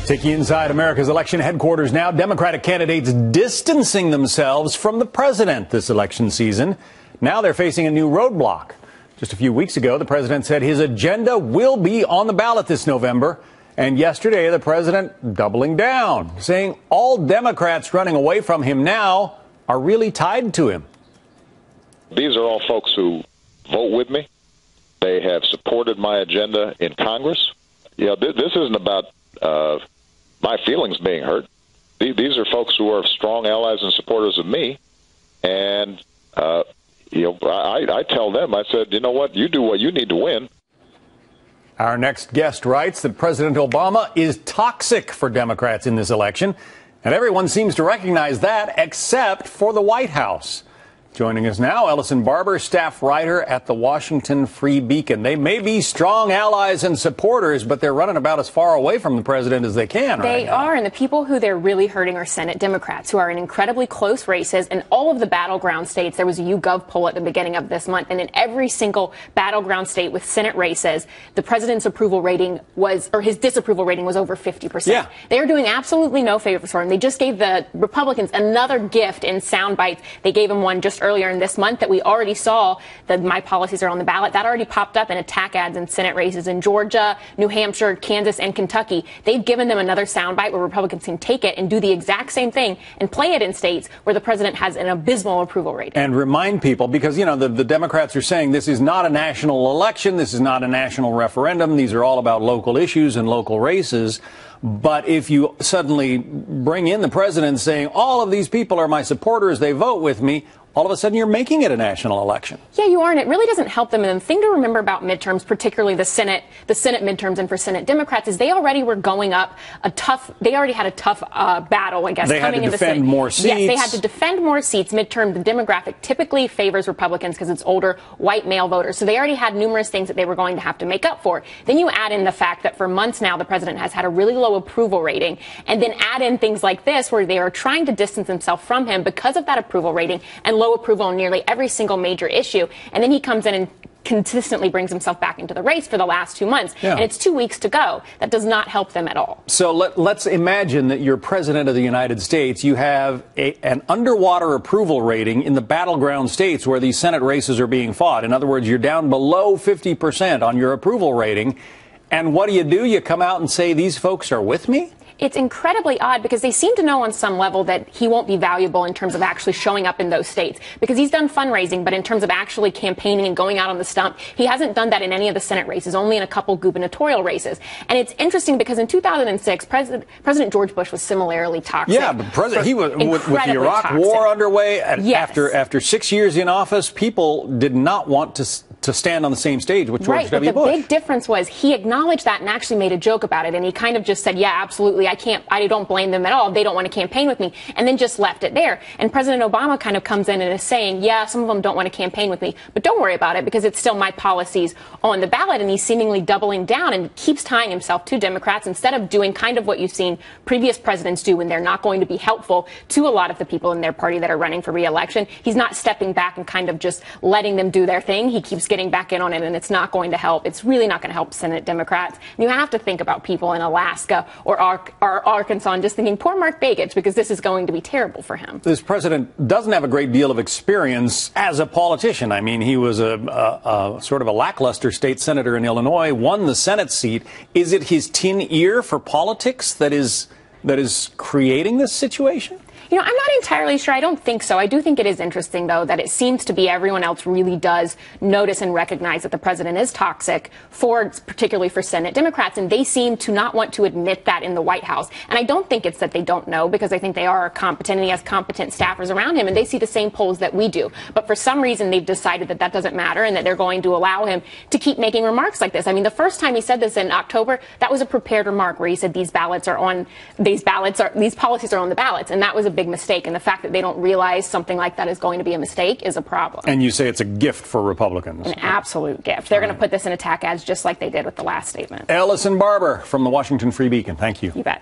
Take you inside America's election headquarters now. Democratic candidates distancing themselves from the president this election season. Now they're facing a new roadblock. Just a few weeks ago, the president said his agenda will be on the ballot this November. And yesterday, the president doubling down, saying all Democrats running away from him now are really tied to him. These are all folks who vote with me. They have supported my agenda in Congress. You know, this isn't about my feelings being hurt. These are folks who are strong allies and supporters of me. And, I tell them, I said, you know what, you do what you need to win. Our next guest writes that President Obama is toxic for Democrats in this election. And everyone seems to recognize that except for the White House. Joining us now, ELLISON BARBER, staff writer at the Washington Free Beacon. They may be strong allies and supporters, but they're running about as far away from the president as they can. They are, and the people who they're really hurting are Senate Democrats, who are in incredibly close races. In all of the battleground states, there was a YouGov poll at the beginning of this month, and in every single battleground state with Senate races, the president's approval rating was, or his disapproval rating was over 50%. Yeah. They are doing absolutely no favors for him. They just gave the Republicans another gift in sound bites. They gave him one just earlier in this month that we already saw that my policies are on the ballot. That already popped up in attack ads in Senate races in Georgia, New Hampshire, Kansas, and Kentucky. They've given them another soundbite where Republicans can take it and do the exact same thing and play it in states where the president has an abysmal approval rating. And remind people, because, you know, the Democrats are saying this is not a national election. This is not a national referendum. These are all about local issues and local races. But if you suddenly bring in the president saying all of these people are my supporters, they vote with me, all of a sudden you're making it a national election. Yeah, you are, and it really doesn't help them. And the thing to remember about midterms, particularly the Senate midterms and for Senate Democrats, is they already were going up they already had a tough battle, I guess, they coming had to into the Senate. defend more seats. Yes, they had to defend more seats. Midterm, the demographic typically favors Republicans because it's older, white male voters. So they already had numerous things that they were going to have to make up for. Then you add in the fact that for months now, the president has had a really low approval rating, and then add in things like this where they are trying to distance themselves from him because of that approval rating and low approval on nearly every single major issue. And then he comes in and consistently brings himself back into the race for the last 2 months. Yeah. And it's 2 weeks to go. That does not help them at all. So let's imagine that you're president of the United States. You have an underwater approval rating in the battleground states where these Senate races are being fought. In other words, you're down below 50% on your approval rating. And what do? You come out and say, these folks are with me? It's incredibly odd because they seem to know on some level that he won't be valuable in terms of actually showing up in those states because he's done fundraising, but in terms of actually campaigning and going out on the stump, he hasn't done that in any of the Senate races, only in a couple gubernatorial races. And it's interesting because in 2006, President George Bush was similarly toxic. Yeah, but he was with the Iraq War underway. And yes. After 6 years in office, people did not want to stand on the same stage with George W. Bush. But the big difference was he acknowledged that and actually made a joke about it. And he kind of just said, yeah, absolutely. I don't blame them at all. They don't want to campaign with me. And then just left it there. And President Obama kind of comes in and is saying, yeah, some of them don't want to campaign with me, but don't worry about it because it's still my policies on the ballot. And he's seemingly doubling down and keeps tying himself to Democrats instead of doing kind of what you've seen previous presidents do when they're not going to be helpful to a lot of the people in their party that are running for re-election. He's not stepping back and kind of just letting them do their thing. He keeps getting back in on it, and it's not going to help. It's really not going to help Senate Democrats. And you have to think about people in Alaska or Arkansas and just thinking, poor Mark Begich, because this is going to be terrible for him. This president doesn't have a great deal of experience as a politician. I mean, he was a sort of a lackluster state senator in Illinois, won the Senate seat. Is it his tin ear for politics that is creating this situation? You know, I'm not entirely sure. I don't think so. I do think it is interesting, though, that it seems to be everyone else really does notice and recognize that the president is toxic, particularly for Senate Democrats, and they seem to not want to admit that in the White House. And I don't think it's that they don't know, because I think they are competent, and he has competent staffers around him, and they see the same polls that we do. But for some reason, they've decided that that doesn't matter and that they're going to allow him to keep making remarks like this. I mean, the first time he said this in October, that was a prepared remark where he said these policies are on the ballots, and that was a big mistake, and the fact that they don't realize something like that is going to be a mistake is a problem. And you say it's a gift for Republicans. An absolute gift. They're going to put this in attack ads just like they did with the last statement. ELLISON BARBER from the Washington Free Beacon. Thank you. You bet.